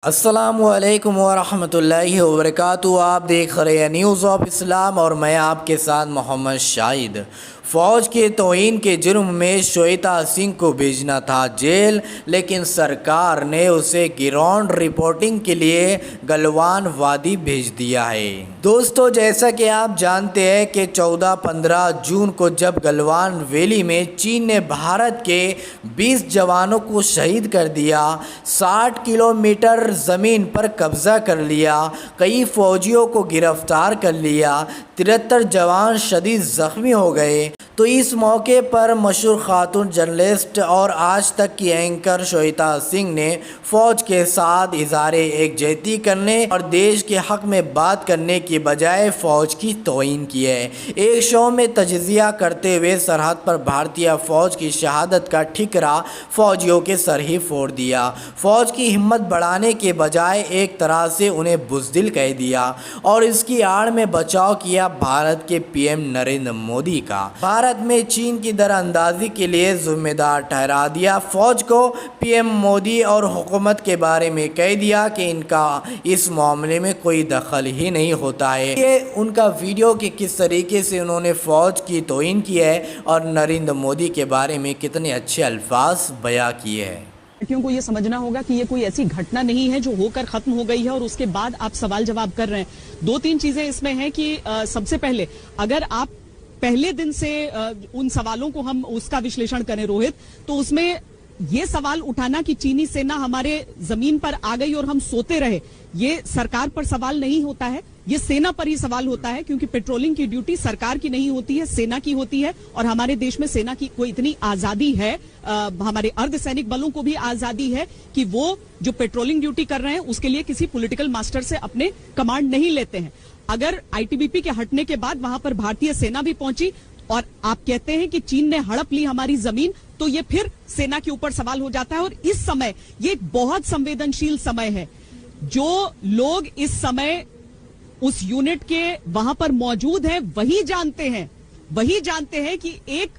अस्सलामुअलैकुम वरहमतुल्लाहि वबरकातुहू। आप देख रहे हैं न्यूज़ ऑफ इस्लाम और मैं आपके साथ मोहम्मद शाहिद। फ़ौज के तौहीन के जुर्म में श्वेता सिंह को भेजना था जेल, लेकिन सरकार ने उसे ग्राउंड रिपोर्टिंग के लिए गलवान वादी भेज दिया है। दोस्तों, जैसा कि आप जानते हैं कि 14-15 जून को जब गलवान वैली में चीन ने भारत के 20 जवानों को शहीद कर दिया, 60 किलोमीटर ज़मीन पर कब्ज़ा कर लिया, कई फ़ौजियों को गिरफ़्तार कर लिया, 73 जवान शदीद ज़ख्मी हो गए, तो इस मौके पर मशहूर खातून जर्नलिस्ट और आज तक की एंकर श्वेता सिंह ने फ़ौज के साथ इज़हारे एकजुहती करने और देश के हक़ में बात करने की बजाय फ़ौज की तौहीन की है। एक शो में तजिज़िया करते हुए सरहद पर भारतीय फ़ौज की शहादत का ठिकरा फ़ौजियों के सर ही फोड़ दिया। फ़ौज की हिम्मत बढ़ाने के बजाय एक तरह से उन्हें बुज़दिल कह दिया और इसकी आड़ में बचाव किया भारत के पीएम नरेंद्र मोदी का। भारत में चीन की दरअंदाजी के लिए जिम्मेदार ठहरा दिया। फ़ौज को पीएम मोदी और हुकूमत के बारे में कह दिया कि इनका इस मामले में कोई दखल ही नहीं होता है। ये उनका वीडियो कि किस तरीके से उन्होंने फ़ौज की तौहीन की है और नरेंद्र मोदी के बारे में कितने अच्छे अल्फाज बयां किए हैं। पार्टियों को ये समझना होगा कि ये कोई ऐसी घटना नहीं है जो होकर खत्म हो गई है और उसके बाद आप सवाल जवाब कर रहे हैं। दो तीन चीजें इसमें हैं कि सबसे पहले अगर आप पहले दिन से उन सवालों को हम उसका विश्लेषण करें रोहित, तो उसमें ये सवाल उठाना कि चीनी सेना हमारे जमीन पर आ गई और हम सोते रहे, ये सरकार पर सवाल नहीं होता है, ये सेना पर ही सवाल होता है, क्योंकि पेट्रोलिंग की ड्यूटी सरकार की नहीं होती है, सेना की होती है। और हमारे देश में सेना की कोई इतनी आजादी है, हमारे अर्धसैनिक बलों को भी आजादी है कि वो जो पेट्रोलिंग ड्यूटी कर रहे हैं उसके लिए किसी पॉलिटिकल मास्टर से अपने कमांड नहीं लेते हैं। अगर आईटीबीपी के हटने के बाद वहां पर भारतीय सेना भी पहुंची और आप कहते हैं कि चीन ने हड़प ली हमारी जमीन, तो ये फिर सेना के ऊपर सवाल हो जाता है। और इस समय ये एक बहुत संवेदनशील समय है। जो लोग इस समय उस यूनिट के वहां पर मौजूद हैं वही जानते हैं कि एक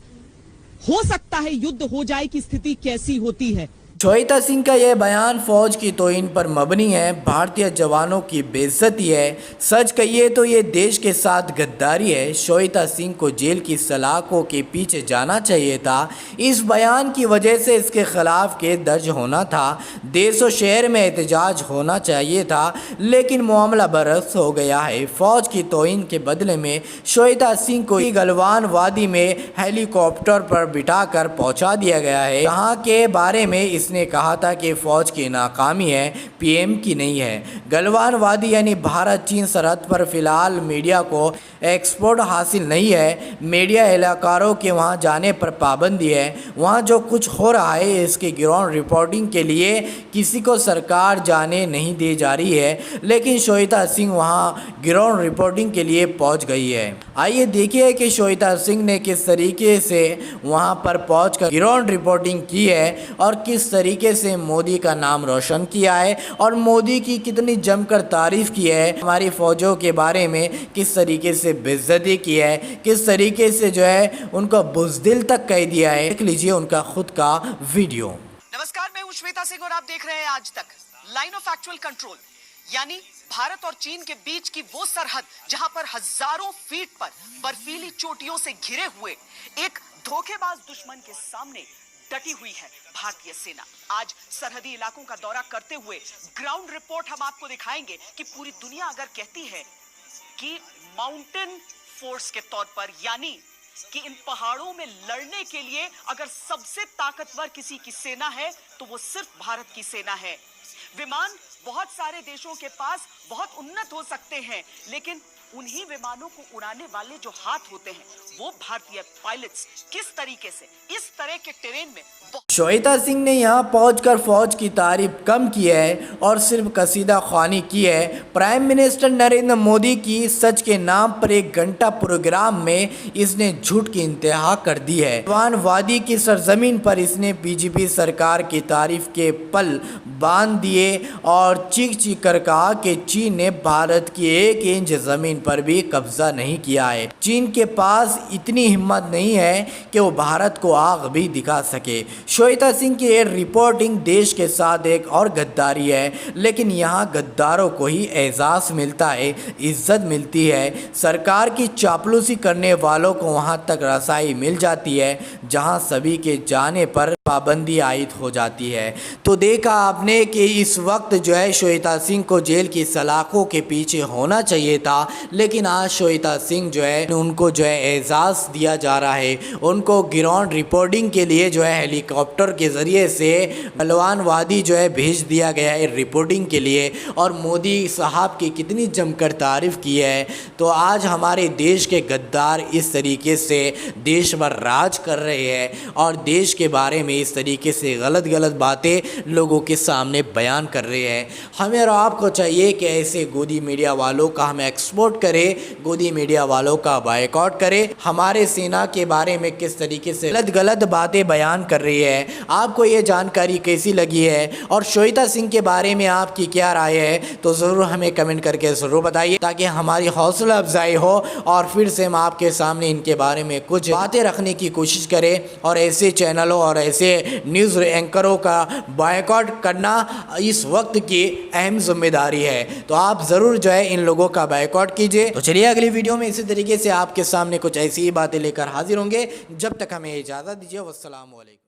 हो सकता है युद्ध हो जाए की स्थिति कैसी होती है। श्वेता सिंह का यह बयान फ़ौज की तौहीन पर मबनी है, भारतीय जवानों की बेइज्जती है। सच कहिए तो ये देश के साथ गद्दारी है। श्वेता सिंह को जेल की सलाखों के पीछे जाना चाहिए था। इस बयान की वजह से इसके खिलाफ केस दर्ज होना था, देश और शहर में एहतजाज होना चाहिए था, लेकिन मामला बरस हो गया है। फ़ौज की तौहीन के बदले में श्वेता सिंह को गलवान वादी में हेलीकॉप्टर पर बिठाकर पहुँचा दिया गया है। यहाँ के बारे में ने कहा था कि फ़ौज की नाकामी है, पीएम की नहीं है। गलवान वादी यानी भारत चीन सरहद पर फ़िलहाल मीडिया को एक्सपोर्ट हासिल नहीं है। मीडिया एहलकारों के वहां जाने पर पाबंदी है। वहां जो कुछ हो रहा है इसकी ग्राउंड रिपोर्टिंग के लिए किसी को सरकार जाने नहीं दी जा रही है, लेकिन श्वेता सिंह वहां ग्राउंड रिपोर्टिंग के लिए पहुंच गई है। आइए देखिए कि श्वेता सिंह ने किस तरीके से वहां पर पहुंचकर ग्राउंड रिपोर्टिंग की है और किस तरीके से मोदी का नाम रोशन किया है और मोदी की कितनी जमकर तारीफ़ की है, हमारी फ़ौजों के बारे में किस तरीके से बेइज्जती की है, किस तरीके से जो है उनको बुज़दिल तक कह दिया है। देख लीजिए उनका खुद का वीडियो। नमस्कार, मैं हूं श्वेता सिंह और आप देख रहे हैं आज तक। लाइन ऑफ एक्चुअल कंट्रोल यानी भारत और चीन के बीच की वो सरहद जहां पर हजारों फीट पर बर्फीली चोटियों से घिरे हुए एक धोखेबाज दुश्मन के सामने डटी हुई है भारतीय सेना। आज सरहदी इलाकों का दौरा करते हुए ग्राउंड रिपोर्ट हम आपको दिखाएंगे कि पूरी दुनिया अगर कहती है कि माउंटेन फोर्स के तौर पर, यानी कि इन पहाड़ों में लड़ने के लिए अगर सबसे ताकतवर किसी की सेना है तो वो सिर्फ भारत की सेना है। विमान बहुत सारे देशों के पास बहुत उन्नत हो सकते हैं, लेकिन उन्हीं विमानों को उड़ाने वाले जो हाथ होते हैं वो भारतीय पायलट्स किस तरीके से इस तरह के टेरेन में। श्वेता सिंह ने यहाँ पहुंचकर फ़ौज की तारीफ कम की है और सिर्फ कसीदा ख़्वानी की है। प्राइम मिनिस्टर नरेंद्र मोदी की सच के नाम पर 1 घंटा प्रोग्राम में इसने झूठ की इंतहा कर दी है। गलवान वादी की सरजमीन पर इसने बीजेपी सरकार की तारीफ के पल बांध दिए और चीख चीख कर कहा कि चीन ने भारत की 1 इंच ज़मीन पर भी कब्जा नहीं किया है। चीन के पास इतनी हिम्मत नहीं है कि वो भारत को आग भी दिखा सके। श्वेता सिंह की ये रिपोर्टिंग देश के साथ एक और गद्दारी है, लेकिन यहाँ गद्दारों को ही एजाज़ मिलता है, इज्जत मिलती है। सरकार की चापलूसी करने वालों को वहाँ तक रसाई मिल जाती है जहाँ सभी के जाने पर पाबंदी आयद हो जाती है। तो देखा आपने कि इस वक्त जो है श्वेता सिंह को जेल की सलाखों के पीछे होना चाहिए था, लेकिन आज श्वेता सिंह जो है उनको जो है एजाज़ दिया जा रहा है। उनको ग्राउंड रिपोर्टिंग के लिए जो है हेलीकॉप्टर के ज़रिए से गलवान वादी जो है भेज दिया गया है रिपोर्टिंग के लिए। और मोदी साहब की कितनी जमकर तारीफ़ की है। तो आज हमारे देश के गद्दार इस तरीके से देश पर राज कर रहे हैं और देश के बारे में इस तरीके से गलत बातें लोगों के सामने बयान कर रहे हैं। हमें और आपको चाहिए कि ऐसे गोदी मीडिया वालों का हम एक्सपोर्ट करें, गोदी मीडिया वालों का बायकॉट करें। हमारे सेना के बारे में किस तरीके से गलत बातें बयान कर रही है, आपको ये जानकारी कैसी लगी है और श्वेता सिंह के बारे में आपकी क्या राय है, तो ज़रूर हमें कमेंट करके ज़रूर बताइए, ताकि हमारी हौसला अफजाई हो और फिर से हम आपके सामने इनके बारे में कुछ बातें रखने की कोशिश करें। और ऐसे चैनलों और ऐसे न्यूज़ एंकरों का बायकॉट करना इस वक्त की अहम जिम्मेदारी है। तो आप ज़रूर जो है इन लोगों का बायकॉट कीजिए। तो चलिए अगली वीडियो में इसी तरीके से आपके सामने कुछ ऐसी ही बातें लेकर हाजिर होंगे। जब तक हमें इजाज़त दीजिए। वस्सलाम वालेकुम।